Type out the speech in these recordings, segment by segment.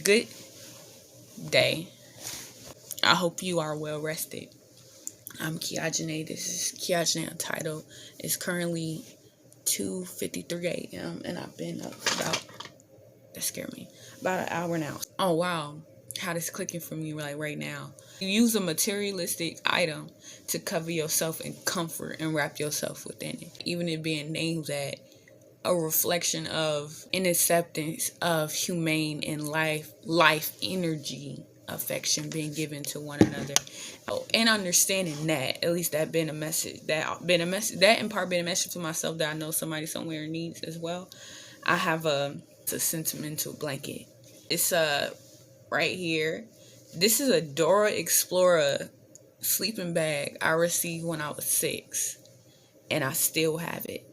good day. I hope you are well rested. I'm KeAsjanai. This is KeAsjanai Untitled. It's currently 2:53 a.m. and I've been up about, that scared me, about an hour now. Oh wow, how this clicking for me like right now. You use a materialistic item to cover yourself in comfort and wrap yourself within it. Even it being named that, a reflection of an acceptance of humane and life energy, affection being given to one another. And understanding that, at least that in part been a message to myself that I know somebody somewhere needs as well. I have it's a sentimental blanket. It's right here. This is a Dora Explorer sleeping bag I received when I was 6, and I still have it.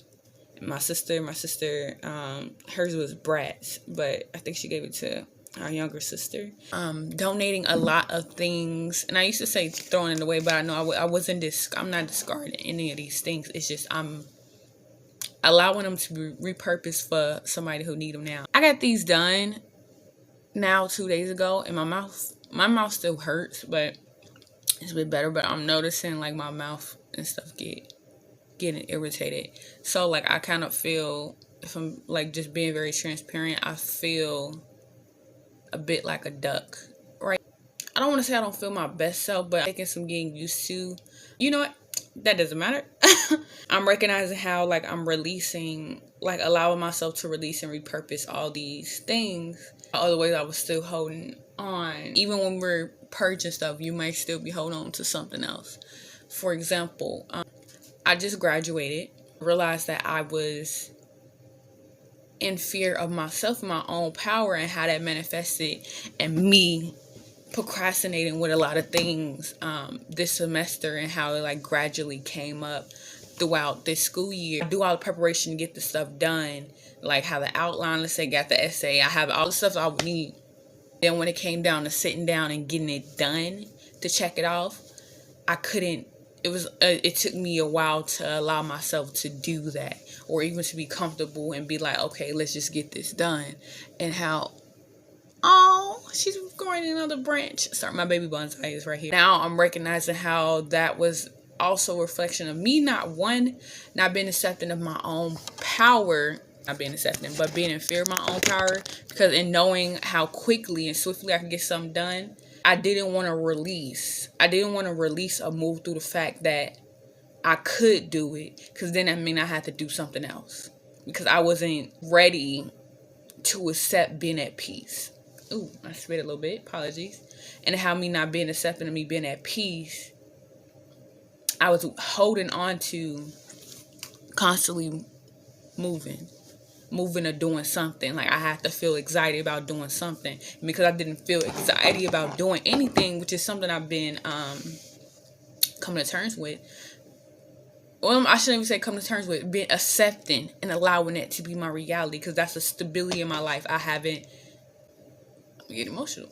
My sister, hers was Bratz, but I think she gave it to our younger sister. Donating a lot of things, and I used to say throwing it away, but I know I'm not discarding any of these things. It's just I'm allowing them to be repurposed for somebody who need them now. I got these done now 2 days ago, and my mouth still hurts, but it's a bit better. But I'm noticing like my mouth and stuff getting irritated. So like I kind of feel, if I'm like just being very transparent, I feel a bit like a duck, right? I don't want to say I don't feel my best self, but I'm taking some getting used to. You know what? That doesn't matter. I'm recognizing how like I'm releasing, like allowing myself to release and repurpose all these things. Other ways I was still holding on. Even when we're purging stuff, you might still be holding on to something else. For example, I just graduated, realized that I was in fear of myself and my own power and how that manifested, and me procrastinating with a lot of things this semester, and how it like gradually came up throughout this school year. I do all the preparation to get the stuff done, like how the outline, let's say, got the essay, I have all the stuff I would need. Then when it came down to sitting down and getting it done to check it off, I couldn't. It took me a while to allow myself to do that, or even to be comfortable and be like, okay, let's just get this done. And how, oh, she's growing another branch. Sorry, my baby bonsai is right here. Now I'm recognizing how that was also a reflection of me not being accepting of my own power, not being accepting, but being in fear of my own power, because in knowing how quickly and swiftly I can get something done, I didn't want to release or move through the fact that I could do it, because then that mean I had to do something else, because I wasn't ready to accept being at peace. Ooh, I spit a little bit, apologies. And how me not being accepting of me being at peace, I was holding on to constantly moving or doing something. Like I had to feel anxiety about doing something, because I didn't feel anxiety about doing anything, which is something I've been coming to terms with. Well, I shouldn't even say come to terms with, being accepting and allowing it to be my reality, because that's a stability in my life. I'm getting emotional.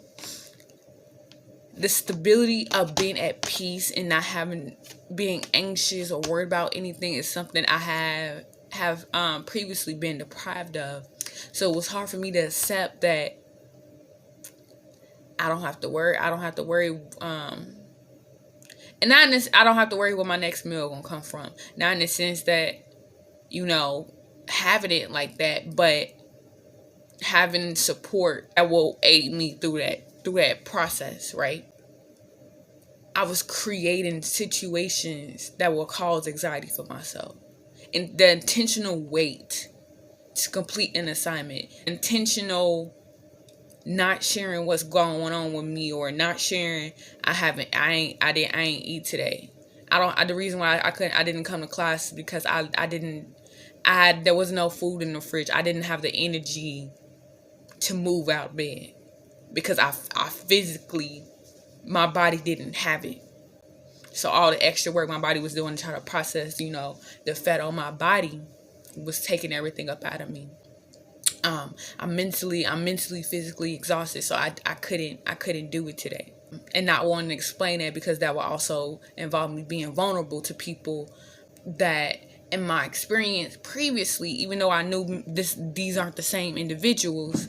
The stability of being at peace and not being anxious or worried about anything is something I have previously been deprived of. So it was hard for me to accept that I don't have to worry. And not in this, I don't have to worry where my next meal gonna come from. Not in the sense that, having it like that, but having support that will aid me through that process, right? I was creating situations that will cause anxiety for myself. And the intentional wait to complete an assignment, intentional not sharing what's going on with me, or not sharing I ain't eat today. The reason why I didn't come to class is because there was no food in the fridge. I didn't have the energy to move out of bed, because I physically, my body didn't have it. So all the extra work my body was doing to try to process, the fat on my body was taking everything up out of me. I'm mentally, physically exhausted, so I couldn't do it today. And not wanting to explain that, because that would also involve me being vulnerable to people that, in my experience previously, even though I knew these aren't the same individuals,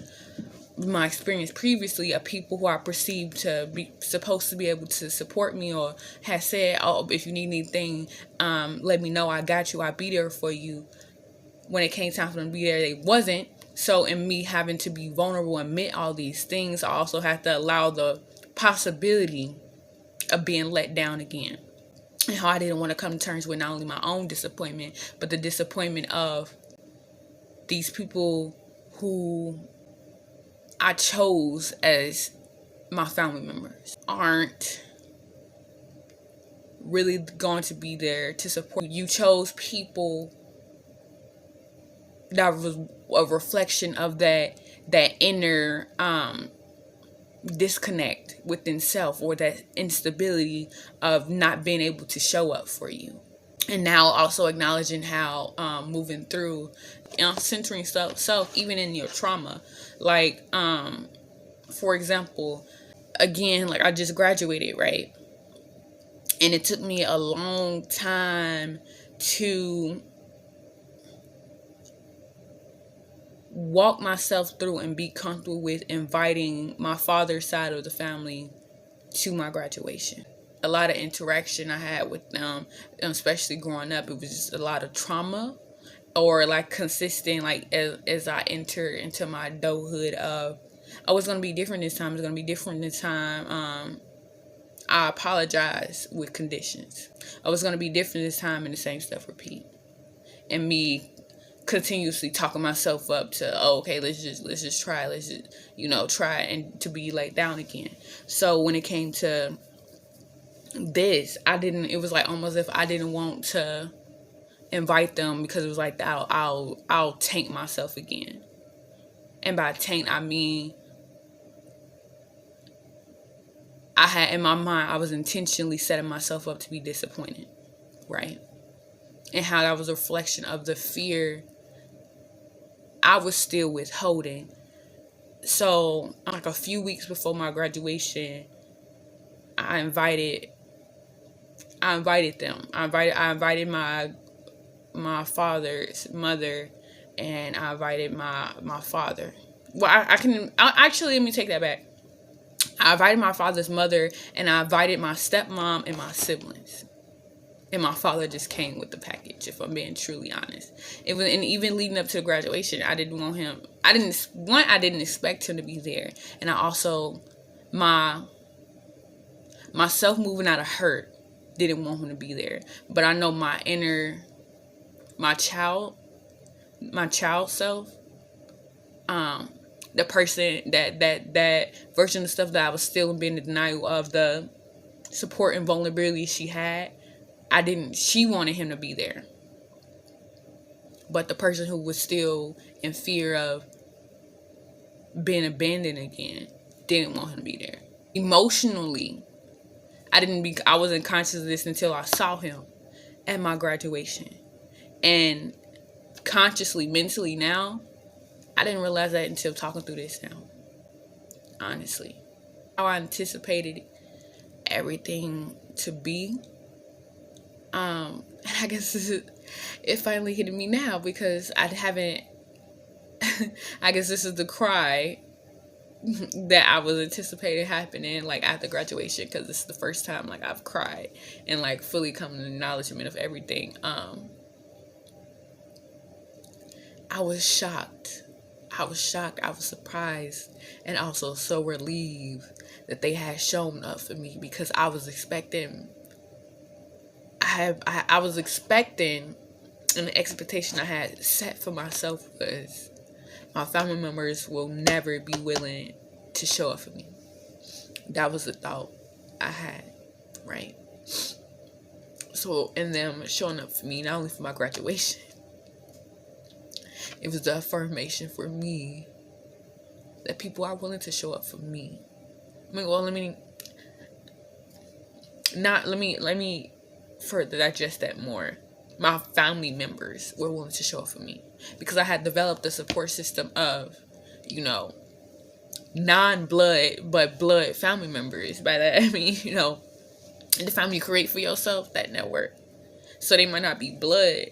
my experience previously of people who are perceived to be supposed to be able to support me, or have said, oh, if you need anything, let me know, I got you, I'll be there for you. When it came time for them to be there, they wasn't. So in me having to be vulnerable and admit all these things, I also have to allow the possibility of being let down again. And how I didn't want to come to terms with not only my own disappointment, but the disappointment of these people who I chose as my family members aren't really going to be there to support you. You chose people that was a reflection of that inner disconnect within self, or that instability of not being able to show up for you. And now also acknowledging how moving through centering self even in your trauma. Like for example, again, like I just graduated, right? And it took me a long time to walk myself through and be comfortable with inviting my father's side of the family to my graduation. A lot of interaction I had with them, especially growing up, it was just a lot of trauma, or like consistent, like as I enter into my adulthood of, oh, it's going to be different this time, it's going to be different this time, I apologize with conditions. Oh, it's going to be different this time, and the same stuff repeat. And me continuously talking myself up to, oh, okay, let's just try, try, and to be let down again. So when it came to this, it was like almost if I didn't want to invite them, because it was like I'll taint myself again. And by taint, I mean I had in my mind, I was intentionally setting myself up to be disappointed, right? And how that was a reflection of the fear I was still withholding. So like a few weeks before my graduation, I invited them. I invited my father's mother, and I invited my father. Well, actually, let me take that back. I invited my father's mother, and I invited my stepmom and my siblings. And my father just came with the package, if I'm being truly honest. It was, and even leading up to the graduation, I didn't want him. I didn't expect him to be there. And I also, myself moving out of hurt, didn't want him to be there. But I know my child self, the person that version of stuff that I was still being in denial of, the support and vulnerability she had, she wanted him to be there. But the person who was still in fear of being abandoned again didn't want him to be there. Emotionally, I wasn't conscious of this until I saw him at my graduation. And consciously, mentally now, I didn't realize that until talking through this now. Honestly. How I anticipated everything to be. I guess it finally hit me now, because I haven't, I guess this is the cry that I was anticipating happening, like, after graduation, because this is the first time, like, I've cried and, like, fully come to acknowledgement of everything. I was shocked. I was surprised, and also so relieved that they had shown up for me, because I was expecting, I was expecting, and the expectation I had set for myself was my family members will never be willing to show up for me. That was the thought I had, right? So, in them showing up for me, not only for my graduation, it was the affirmation for me that people are willing to show up for me. Let me further digest that more. My family members were willing to show up for me, because I had developed a support system of, non-blood but blood family members. By that I mean, the family you create for yourself, that network. So they might not be blood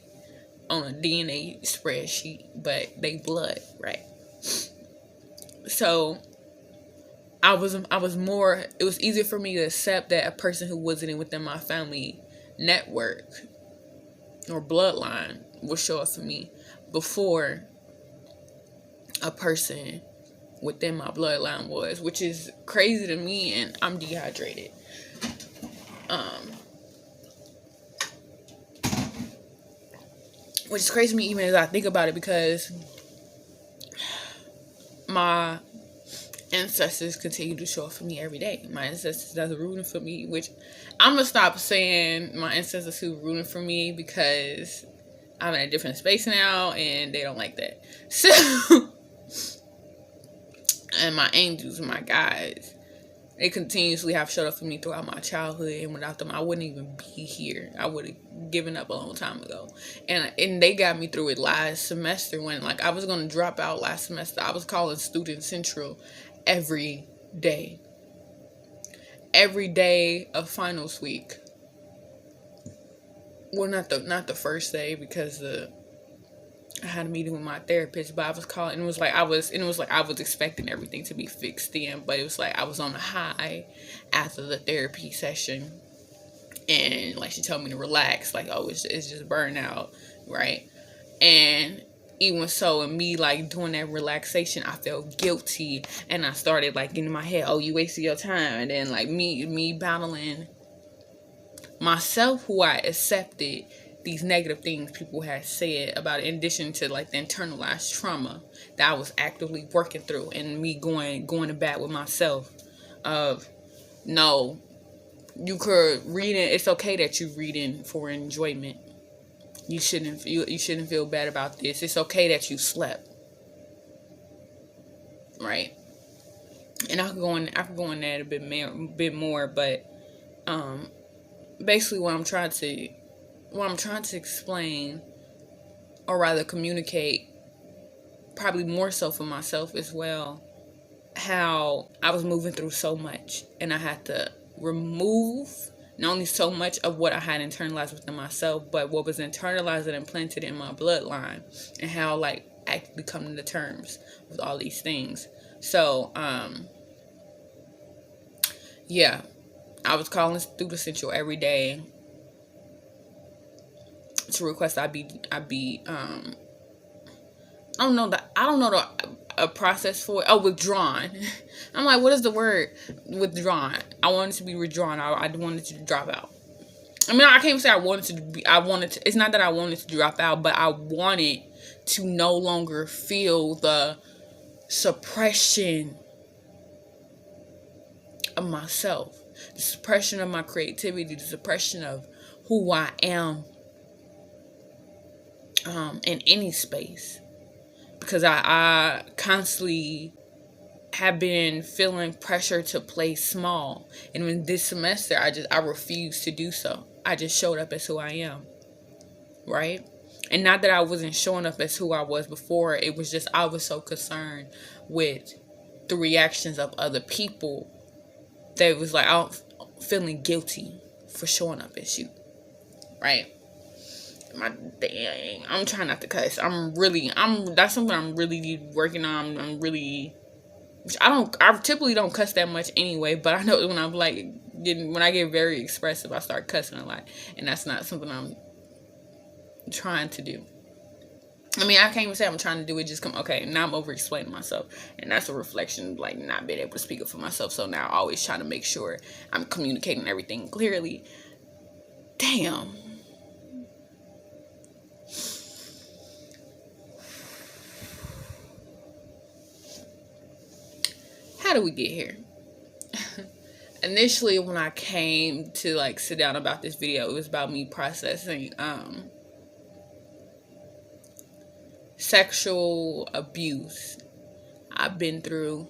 on a DNA spreadsheet, but they blood, right? So it was easier for me to accept that a person who wasn't within my family network or bloodline would show up for me before a person within my bloodline was, which is crazy to me, and I'm dehydrated. Which is crazy to me even as I think about it, because my ancestors continue to show up for me every day. My ancestors that's rooting for me, which I'm gonna stop saying my ancestors who rooting for me, because I'm in a different space now and they don't like that. So, and my angels and my guides, they continuously have showed up for me throughout my childhood, and without them I wouldn't even be here. I would have given up a long time ago. And they got me through it last semester when like I was gonna drop out last semester. I was calling Student Central every day. Every day of finals week. Well, not the first day, because I had a meeting with my therapist, but I was calling, and it was like I was expecting everything to be fixed then, but it was like I was on a high after the therapy session, and like she told me to relax, like, oh, it's just burnout, right? And even so, in me like doing that relaxation, I felt guilty, and I started like getting in my head, oh, you wasted your time, and then like me battling myself, who I accepted these negative things people had said about it, in addition to like the internalized trauma that I was actively working through, and me going to bat with myself of, no, you could read it. It's okay that you reading for enjoyment. You shouldn't feel bad about this. It's okay that you slept, right? And I could go in that a bit more, but basically what I'm trying to explain, or rather communicate, probably more so for myself as well, how I was moving through so much, and I had to remove not only so much of what I had internalized within myself, but what was internalized and implanted in my bloodline, and how like actually coming to terms with all these things. So yeah, I was calling Student Central every day to request I be I don't know a process for it. Oh, withdrawn. I'm like, what is the word? Withdrawn. I wanted to be withdrawn. I wanted to drop out. I mean, I can't say I wanted to. It's not that I wanted to drop out, but I wanted to no longer feel the suppression of myself, the suppression of my creativity, the suppression of who I am in any space. Because I constantly have been feeling pressure to play small. And in this semester, I refused to do so. I just showed up as who I am. Right? And not that I wasn't showing up as who I was before. It was just I was so concerned with the reactions of other people that it was like I'm feeling guilty for showing up as you. Right? I'm trying not to cuss. That's something I'm really working on. I typically don't cuss that much anyway, but I know when I'm like when I get very expressive, I start cussing a lot, and that's not something I'm trying to do. I mean, I can't even say I'm trying to do it. Just okay. Now I'm over explaining myself, and that's a reflection of like not being able to speak up for myself. So now I'm always trying to make sure I'm communicating everything clearly. Damn. How do we get here? Initially, when I came to like sit down about this video, it was about me processing sexual abuse I've been through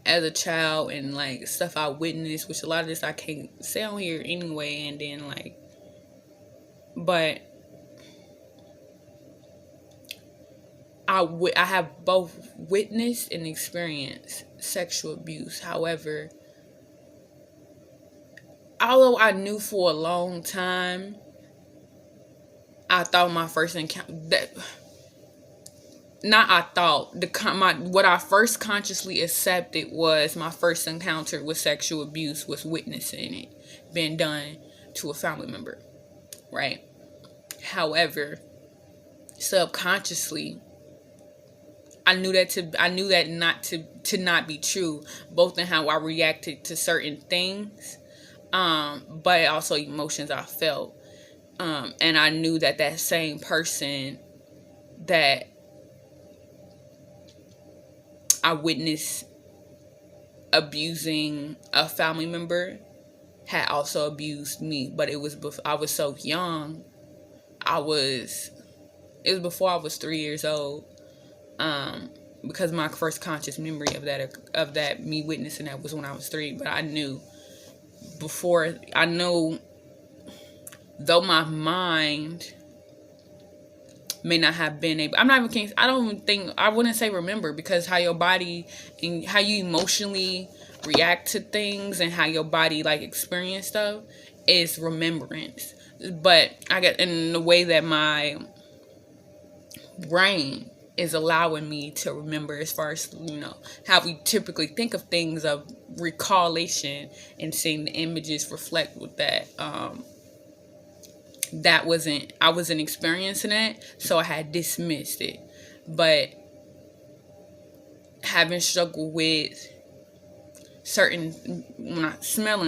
as a child, and like stuff I witnessed, which a lot of this I can't say on here anyway, and then like, but I have both witnessed and experienced sexual abuse. However, although I knew for a long time, I thought my first encounter not I thought, what I first consciously accepted was my first encounter with sexual abuse was witnessing it being done to a family member, right? However, subconsciously, I knew that not be true, both in how I reacted to certain things, but also emotions I felt, and I knew that same person that I witnessed abusing a family member had also abused me, but I was so young. It was before I was 3 years old. Because my first conscious memory of that me witnessing that was when I was 3. But I knew before. I know, though my mind may not have been able. I'm not even. I don't even think. I wouldn't say remember, because how your body and how you emotionally react to things and how your body like experience stuff is remembrance. But I get in the way that my brain is allowing me to remember, as far as, how we typically think of things, of recollection and seeing the images reflect with that. I wasn't experiencing it, so I had dismissed it. But having struggled with smelling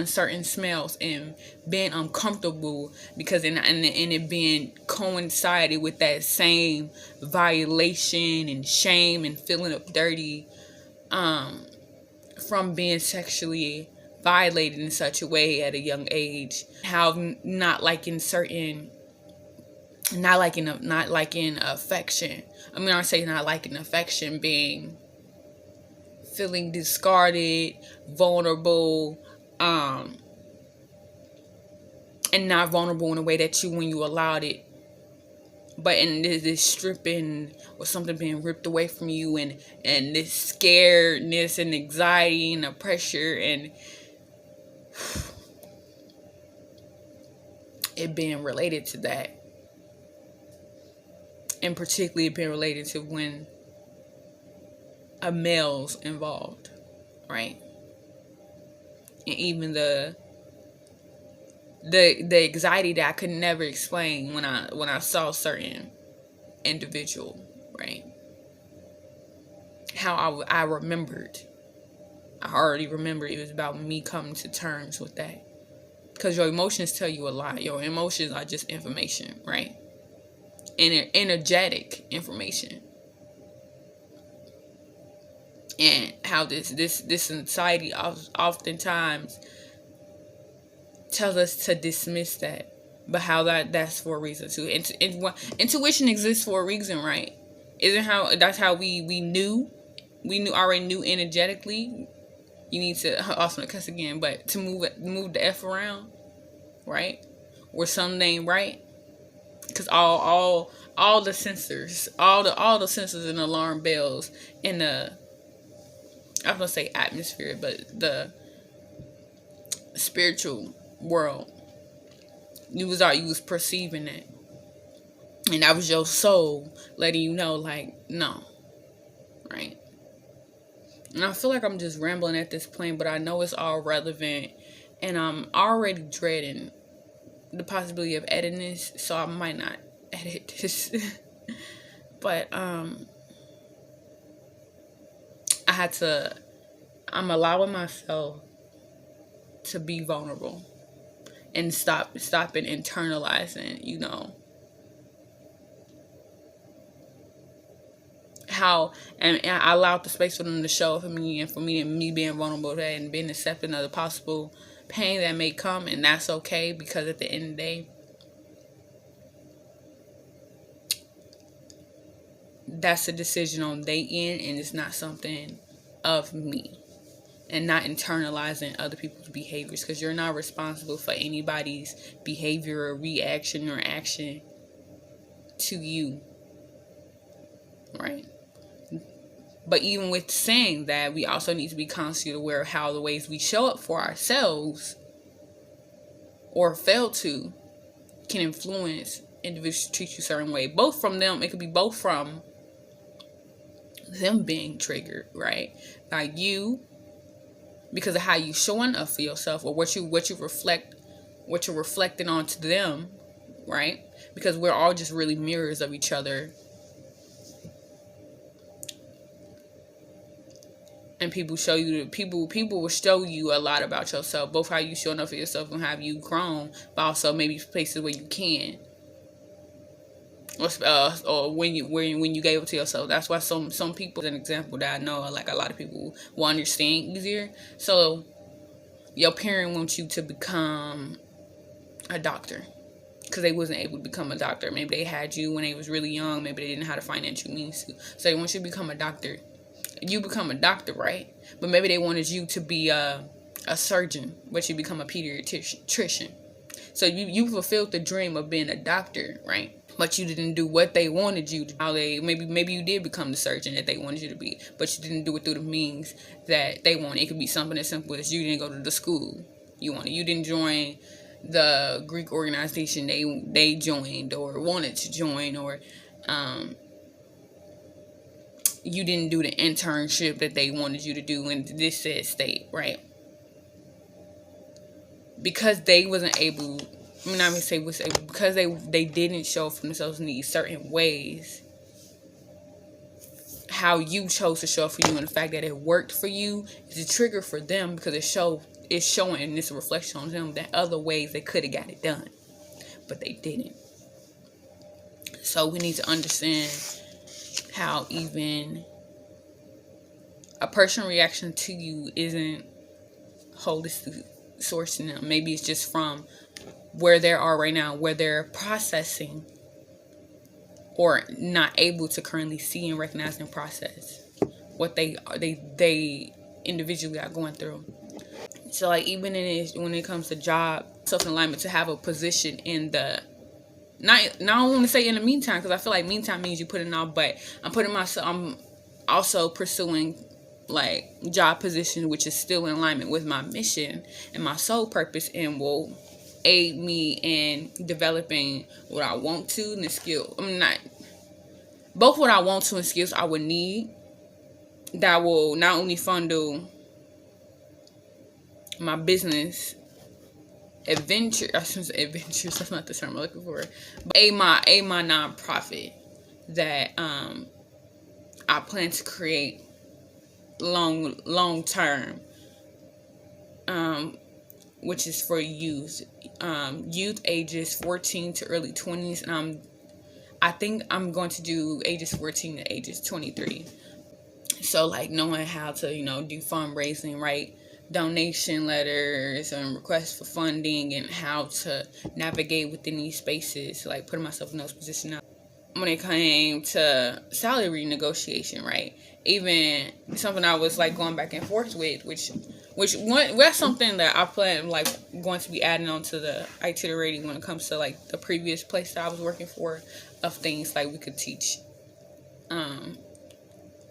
certain smells and being uncomfortable, because and it being coincided with that same violation and shame and feeling of dirty, from being sexually violated in such a way at a young age, how not liking affection. I mean, I say not liking affection, being feeling discarded, vulnerable, and not vulnerable in a way that when you allowed it, but in this stripping or something being ripped away from you, and this scaredness and anxiety and the pressure, and it being related to that, and particularly being related to when a male's involved, right? And even the anxiety that I could never explain when I saw certain individual, right? How I remembered. I already remembered it was about me coming to terms with that. Because your emotions tell you a lot. Your emotions are just information, right? Energetic information. And how this society oftentimes tells us to dismiss that, but how that's for a reason too. Intuition exists for a reason, right? Isn't how that's how we already knew energetically. You need to also cuss again, but to move the F around, right? Or something ain't right, because all the sensors, all the sensors and alarm bells in the, I was gonna say atmosphere, but the spiritual world, you was perceiving it, and that was your soul letting you know, like, no, right? And I feel like I'm just rambling at this point, but I know it's all relevant, and I'm already dreading the possibility of editing this, so I might not edit this. But I'm allowing myself to be vulnerable and stopping internalizing, how, and I allowed the space for them to show for me, and for me being vulnerable to that, and being accepting of the possible pain that may come, and that's okay, because at the end of the day, that's a decision on their end, and it's not something of me. And not internalizing other people's behaviors, because you're not responsible for anybody's behavior or reaction or action to you, right? But even with saying that, we also need to be constantly aware of how the ways we show up for ourselves or fail to can influence individuals to treat you a certain way. Both from them, it could be both from them being triggered, right? Like you, because of how you showing up for yourself, or what you reflect, what you're reflecting onto them, right? Because we're all just really mirrors of each other. And people will show you a lot about yourself, both how you showing up for yourself and how you grown, but also maybe places where you can, or when you gave it to yourself. That's why some people, an example that I know, like a lot of people will understand easier. So your parent wants you to become a doctor because they wasn't able to become a doctor. Maybe they had you when they was really young. Maybe they didn't have the financial means to. So they want you to become a doctor. You become a doctor, right? But maybe they wanted you to be a surgeon, but you become a pediatrician. So you fulfilled the dream of being a doctor, right? But you didn't do what they wanted you to. Maybe you did become the surgeon that they wanted you to be, but you didn't do it through the means that they wanted. It could be something as simple as you didn't go to the school you wanted. You didn't join the Greek organization they joined or wanted to join, or you didn't do the internship that they wanted you to do in this said state, right? Because they wasn't able, because they didn't show for themselves in these certain ways, how you chose to show up for you, and the fact that it worked for you is a trigger for them, because it's showing, and it's a reflection on them that other ways they could have got it done, but they didn't. So we need to understand how even a personal reaction to you isn't holistic sourcing them. Maybe it's just from where they are right now, where they're processing or not able to currently see and recognize and process what they individually are going through. So like even when it comes to job self-alignment, to have a position in the not I don't want to say in the meantime, because I feel like meantime means you put it off, but I'm also pursuing like job position which is still in alignment with my mission and my soul purpose, and will aid me in developing what I want to and the skill. Both what I want to and skills I would need that will not only fund my business adventures, that's not the term I'm looking for, but my nonprofit that I plan to create long term, which is for youth ages 14 to early 20s, and I think I'm going to do ages 14 to ages 23. So like knowing how to do fundraising, write donation letters and requests for funding, and how to navigate within these spaces, like putting myself in those positions. When it came to salary negotiation, right? Even something I was like going back and forth with, which that's something that I plan like going to be adding on to the itinerary when it comes to like the previous place that I was working for, of things like we could teach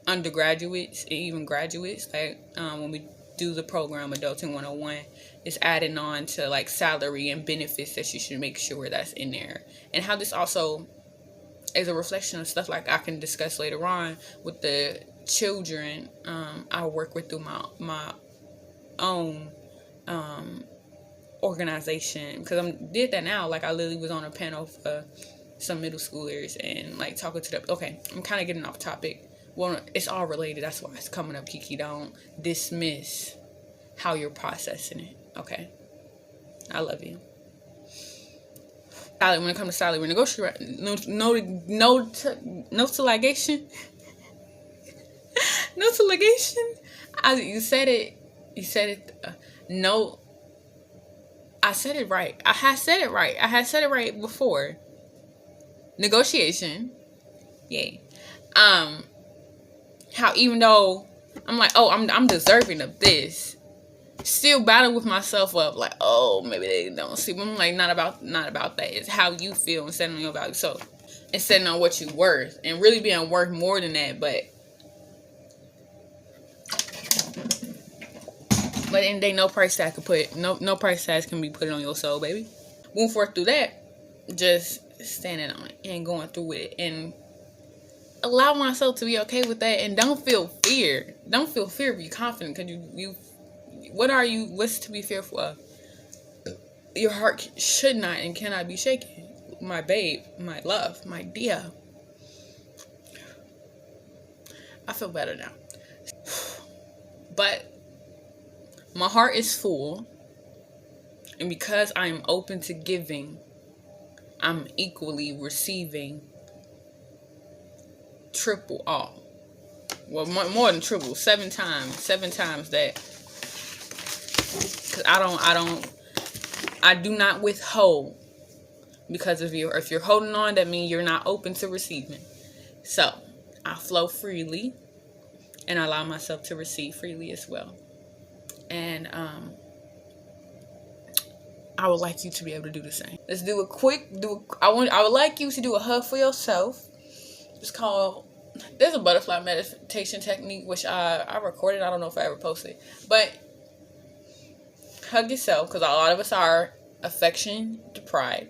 undergraduates and even graduates, like when we do the program Adulting 101, it's adding on to like salary and benefits that you should make sure that's in there, and how this also is a reflection of stuff like I can discuss later on with the children I work with through my own organization, because I did that now. Like I literally was on a panel for some middle schoolers and like talking to them. Okay, I'm kind of getting off topic. Well, it's all related. That's why it's coming up, Kiki. Don't dismiss how you're processing it. Okay, I love you. When it comes to salary negotiation, no to ligation. No to ligation. You said it. No. I said it right. I had said it right before. Negotiation. Yay. How even though I'm like, oh, I'm deserving of this, still battle with myself of like, oh, maybe they don't see. But I'm like, not about that. It's how you feel and setting on your value. So, and setting on what you're worth, and really being worth more than that. But in the day, no price tag can be put on your soul, baby. Moving forth through that, just standing on it and going through it, and allow myself to be okay with that, and don't feel fear. Don't feel fear. Be confident, because what's to be fearful of? Your heart should not and cannot be shaken. My babe, my love, my dear. I feel better now. But my heart is full, and because I am open to giving, I'm equally receiving triple all. Well, more than triple, 7 times that. Because I do not withhold. Because if you're holding on, that means you're not open to receiving. So I flow freely, and I allow myself to receive freely as well. And I would like you to be able to do the same. Let's do a quick. I would like you to do a hug for yourself. It's called. There's a butterfly meditation technique which I recorded. I don't know if I ever posted, but hug yourself, because a lot of us are affection deprived,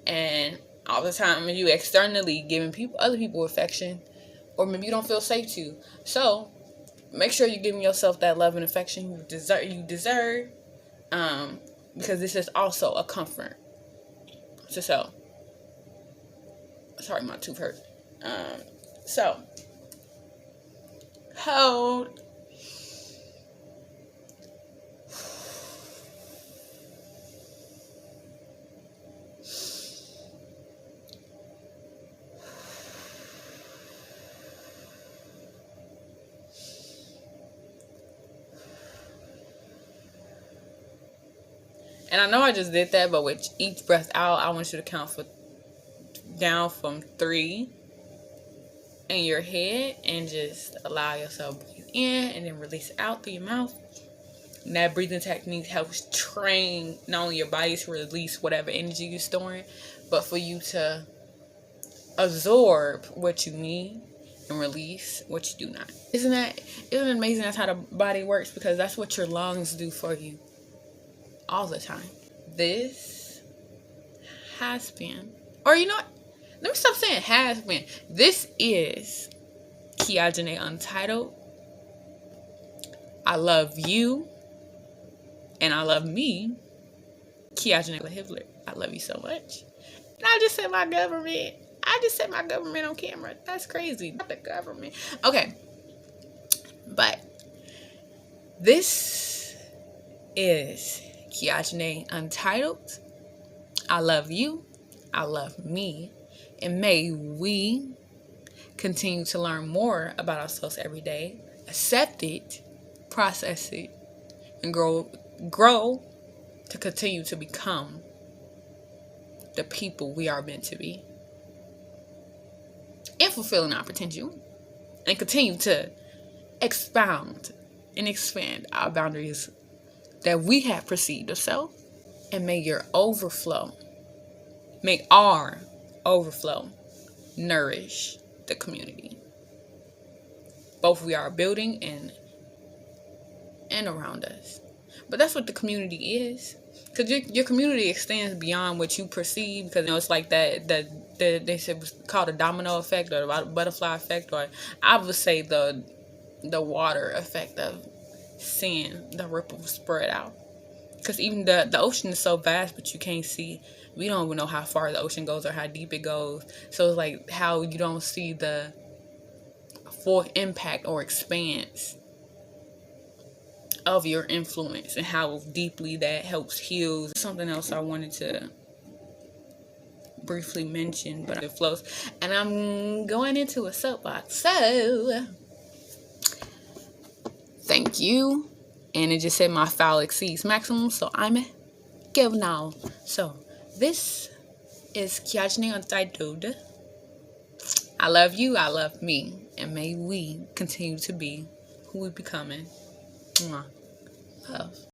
and all the time you externally giving other people affection, or maybe you don't feel safe to. So make sure you're giving yourself that love and affection you deserve. Because this is also a comfort. So sorry, my tooth hurt. So hold. And I know I just did that, but with each breath out, I want you to count down from 3 in your head, and just allow yourself to breathe in and then release out through your mouth. And that breathing technique helps train not only your body to release whatever energy you're storing, but for you to absorb what you need and release what you do not. Isn't it amazing? That's how the body works, because that's what your lungs do for you all the time. This has been, or you know what? Let me stop saying has been. This is KeAsjanai Untitled. I love you, and I love me. KeAsjanai-Hibbler. I love you so much. And I just said my government. On camera. That's crazy. Not the government. Okay. But this is KeAsjanai Untitled. I love you. I love me. And may we continue to learn more about ourselves every day. Accept it. Process it. And grow to continue to become the people we are meant to be. And fulfilling our potential. And continue to expound and expand our boundaries that we have perceived of self. And may our overflow nourish the community. Both we are building and around us. But that's what the community is. Because your community extends beyond what you perceive. Because it's like that they said it was called a domino effect, or the butterfly effect, or I would say the water effect of seeing the ripples spread out. Because even the ocean is so vast, but you can't see. We don't even know how far the ocean goes or how deep it goes. So it's like how you don't see the full impact or expanse of your influence, and how deeply that helps heal. Something else I wanted to briefly mention, but it flows. And I'm going into a soapbox. So thank you. And it just said my foul exceeds maximum, so I'm good now. So this is KeAsjanai Untitled. I love you, I love me, and may we continue to be who we're becoming. Love.